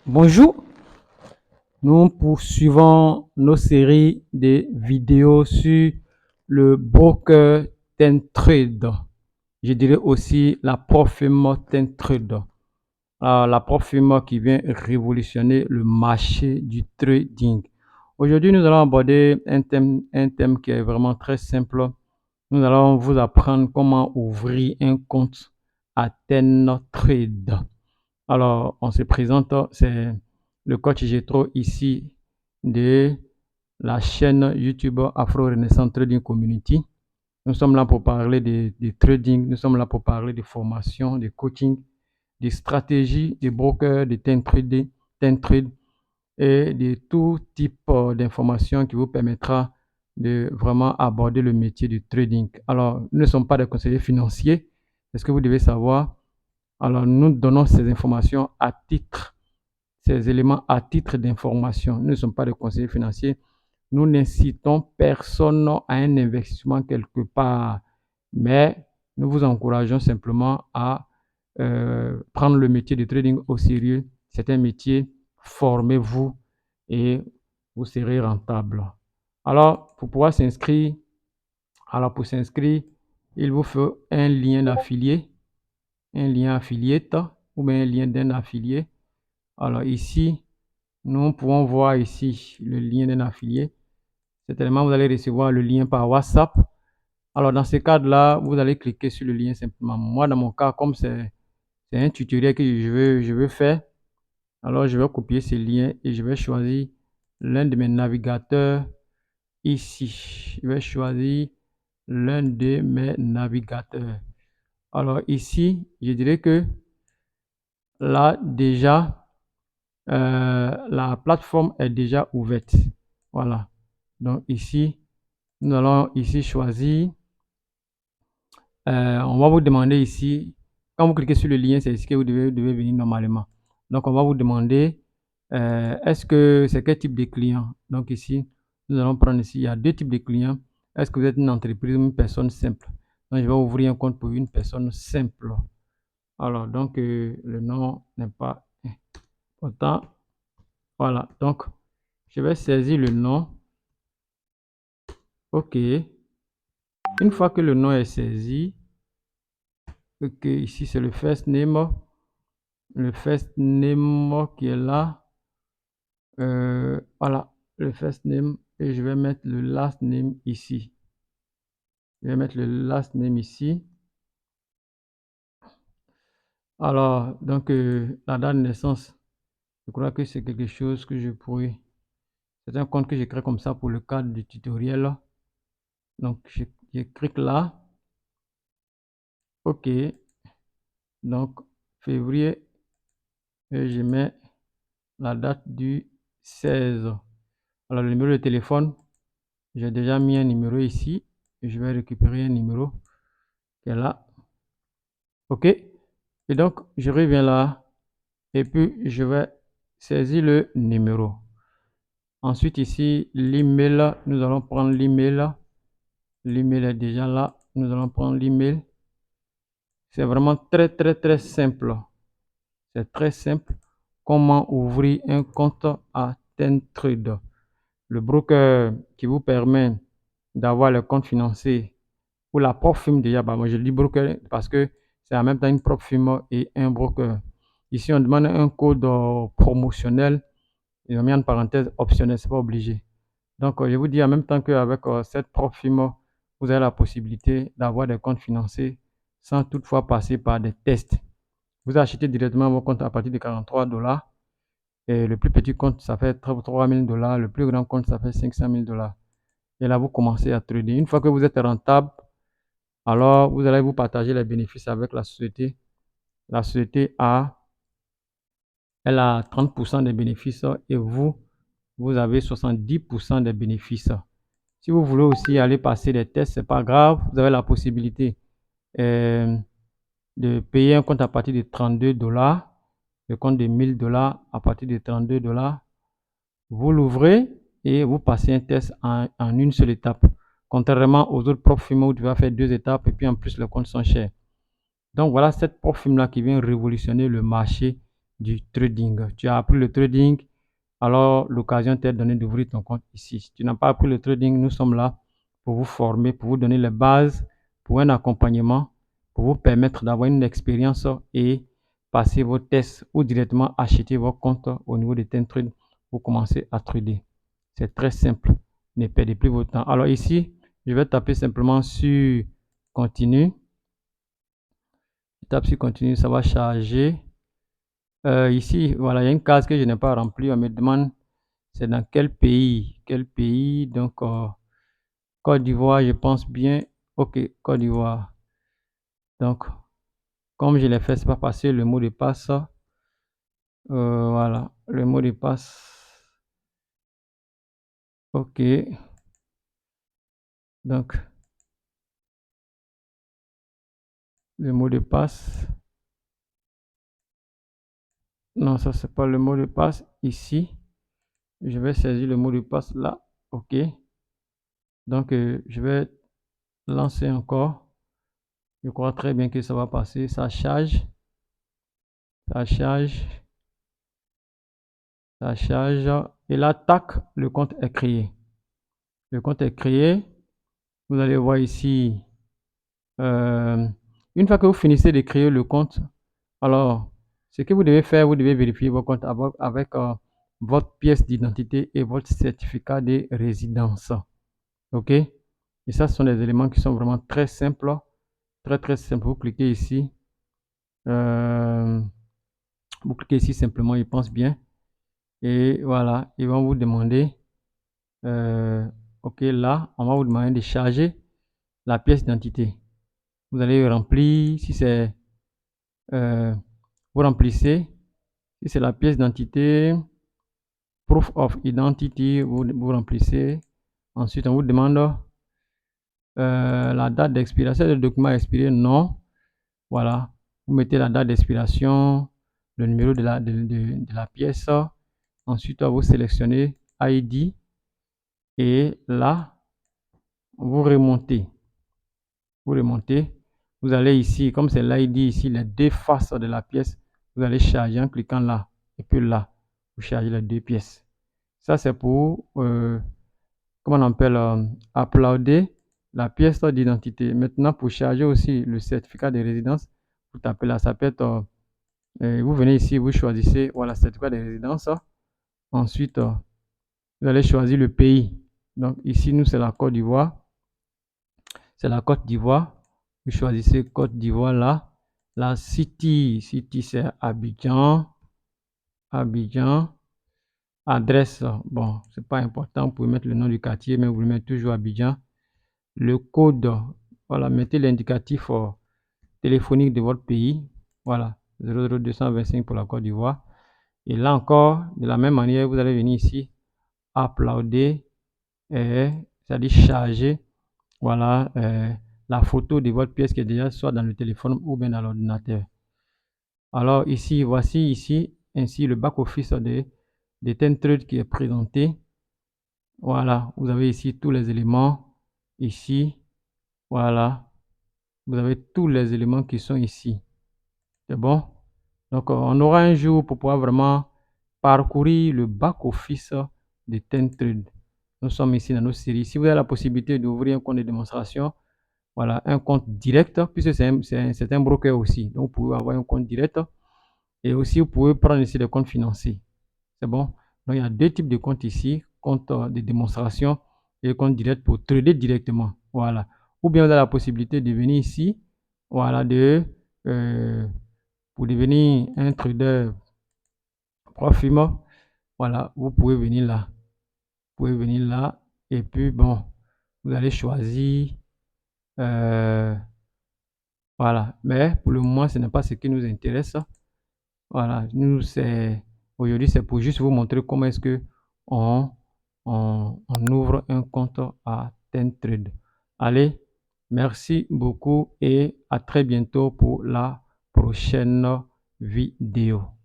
Bonjour, nous poursuivons nos séries de vidéos sur le broker Tentrade. Je dirais aussi la firme Tentrade. La firme qui vient révolutionner le marché du trading. Aujourd'hui, nous allons aborder un thème qui est vraiment très simple. Nous allons vous apprendre comment ouvrir un compte à Tentrade. Alors, on se présente, c'est le coach Jetro ici de la chaîne YouTube Afro Renaissance Trading Community. Nous sommes là pour parler de trading, nous sommes là pour parler de formation, de coaching, de stratégie, de broker, de trade et de tout type d'informations qui vous permettra de vraiment aborder le métier du trading. Alors, nous ne sommes pas des conseillers financiers, c'est ce que vous devez savoir. Alors, nous donnons ces informations à titre, ces éléments à titre d'information. Nous ne sommes pas des conseillers financiers. Nous n'incitons personne à un investissement quelque part, mais nous vous encourageons simplement à prendre le métier de trading au sérieux. C'est un métier, formez-vous et vous serez rentable. Alors, pour pouvoir s'inscrire, pour s'inscrire, il vous faut un lien d'affilié, un lien affiliate ou bien un lien d'un affilié. Alors ici, nous pouvons voir ici le lien d'un affilié. Certainement, vous allez recevoir le lien par WhatsApp. Alors dans ce cadre-là, vous allez cliquer sur le lien simplement. Moi, dans mon cas, comme c'est un tutoriel que je veux faire, alors je vais copier ce lien et je vais choisir l'un de mes navigateurs ici. Je vais choisir l'un de mes navigateurs. Alors ici, je dirais que là déjà, la plateforme est déjà ouverte. Voilà. Donc ici, nous allons ici choisir. On va vous demander ici, quand vous cliquez sur le lien, c'est ici que vous devez venir normalement. Donc on va vous demander, est-ce que c'est quel type de client? Donc ici, nous allons prendre ici, il y a deux types de clients. Est-ce que vous êtes une entreprise ou une personne simple? Donc je vais ouvrir un compte pour une personne simple. Alors donc le nom n'est pas important. Voilà, donc je vais saisir le nom. OK. Une fois que le nom est saisi, OK, ici c'est le first name. Le first name qui est là. Voilà, le first name. Et je vais mettre le last name ici. Je vais mettre le last name ici. Alors, donc, la date de naissance, je crois que c'est quelque chose que je pourrais. C'est un compte que j'ai créé comme ça pour le cadre du tutoriel. Donc, je clique là. OK. Donc, février. Et je mets la date du 16. Alors, le numéro de téléphone, j'ai déjà mis un numéro ici. Et je vais récupérer un numéro qui est là. OK. Et donc, je reviens là. Et puis, je vais saisir le numéro. Ensuite, ici, l'email. Nous allons prendre l'email. L'email est déjà là. Nous allons prendre l'email. C'est vraiment très, très, très simple. C'est très simple. Comment ouvrir un compte à Tentrade, le broker qui vous permet d'avoir le compte financier ou la propre firme déjà. Moi, je dis broker parce que c'est en même temps une propre firme et un broker. Ici, on demande un code promotionnel et on met en parenthèse optionnel, c'est pas obligé. Donc, je vous dis en même temps qu'avec cette propre firme, vous avez la possibilité d'avoir des comptes financiers sans toutefois passer par des tests. Vous achetez directement vos comptes à partir de 43 $. Et le plus petit compte, ça fait 3 000 $. Le plus grand compte, ça fait 500 000 $. Et là, vous commencez à trader. Une fois que vous êtes rentable, alors vous allez vous partager les bénéfices avec la société. La société elle a 30% des bénéfices et vous avez 70% des bénéfices. Si vous voulez aussi aller passer des tests, c'est pas grave. Vous avez la possibilité de payer un compte à partir de 32 $, le compte de 1000 $ à partir de 32 $. Vous l'ouvrez et vous passez un test en une seule étape. Contrairement aux autres propres firmes où tu vas faire deux étapes et puis en plus les comptes sont chers. Donc voilà cette propre firme là qui vient révolutionner le marché du trading. Tu as appris le trading, alors l'occasion t'est donnée d'ouvrir ton compte ici. Si tu n'as pas appris le trading, nous sommes là pour vous former, pour vous donner les bases, pour un accompagnement, pour vous permettre d'avoir une expérience et passer vos tests ou directement acheter vos comptes au niveau de TenTrade pour commencer à trader. C'est très simple. Ne perdez plus votre temps. Alors ici, je vais taper simplement sur continue. Je tape sur continue, ça va charger. Ici, voilà, il y a une case que je n'ai pas remplie. On me demande c'est dans quel pays. Quel pays? Donc, Côte d'Ivoire, je pense bien. Ok, Côte d'Ivoire. Donc, comme je l'ai fait, c'est pas passé le mot de passe. Voilà, le mot de passe. Ok. Donc, le mot de passe. Non, ça, c'est pas le mot de passe. Ici, je vais saisir le mot de passe là. Ok. Donc, je vais lancer encore. Je crois très bien que ça va passer. Ça charge. Ça charge. Ça charge. Et là, tac, le compte est créé. Le compte est créé. Vous allez voir ici. Une fois que vous finissez de créer le compte, alors, ce que vous devez faire, vous devez vérifier vos comptes avec votre pièce d'identité et votre certificat de résidence. OK? Et ça, ce sont des éléments qui sont vraiment très simples. Très, très simples. Vous cliquez ici. Vous cliquez ici simplement, il pense bien. Et voilà, ils vont vous demander, OK, là, on va vous demander de charger la pièce d'identité. Vous allez remplir, si c'est, vous remplissez, si c'est la pièce d'identité, proof of identity, vous remplissez. Ensuite, on vous demande la date d'expiration. Le document expiré, non. Voilà, vous mettez la date d'expiration, le numéro de la pièce. Ensuite, vous sélectionnez ID et là, vous remontez. Vous remontez. Vous allez ici, comme c'est l'ID ici, les deux faces de la pièce, vous allez charger en cliquant là. Et puis là, vous chargez les deux pièces. Ça, c'est pour, comment on appelle, uploader la pièce d'identité. Maintenant, pour charger aussi le certificat de résidence, vous tapez là, ça peut être, vous venez ici, vous choisissez, voilà, certificat de résidence. Ensuite, vous allez choisir le pays. Donc ici, nous, c'est la Côte d'Ivoire. C'est la Côte d'Ivoire. Vous choisissez Côte d'Ivoire là. La city c'est Abidjan. Abidjan. Adresse, bon, c'est pas important. Vous pouvez mettre le nom du quartier, mais vous le mettez toujours Abidjan. Le code, voilà, mettez l'indicatif téléphonique de votre pays. Voilà, 00225 pour la Côte d'Ivoire. Et là encore, de la même manière, vous allez venir ici, uploader, c'est-à-dire charger, voilà, la photo de votre pièce qui est déjà soit dans le téléphone ou bien dans l'ordinateur. Alors ici, voici ici, ainsi le back-office de TenTrade qui est présenté. Voilà, vous avez ici tous les éléments. Ici, voilà, vous avez tous les éléments qui sont ici. C'est bon? Donc, on aura un jour pour pouvoir vraiment parcourir le back-office de TenTrade. Nous sommes ici dans nos séries. Si vous avez la possibilité d'ouvrir un compte de démonstration, voilà, un compte direct, puisque c'est un broker aussi. Donc, vous pouvez avoir un compte direct et aussi vous pouvez prendre ici des comptes financiers. C'est bon? Donc, il y a deux types de comptes ici, compte de démonstration et compte direct pour trader directement. Voilà. Ou bien vous avez la possibilité de venir ici, voilà, pour devenir un trader profimo. Voilà, vous pouvez venir là. Vous pouvez venir là et puis bon, vous allez choisir. Voilà, mais pour le moment, ce n'est pas ce qui nous intéresse. Voilà, nous, aujourd'hui, c'est pour juste vous montrer comment est-ce que on, on ouvre un compte à TenTrade. Allez, merci beaucoup et à très bientôt pour la prochaine vidéo.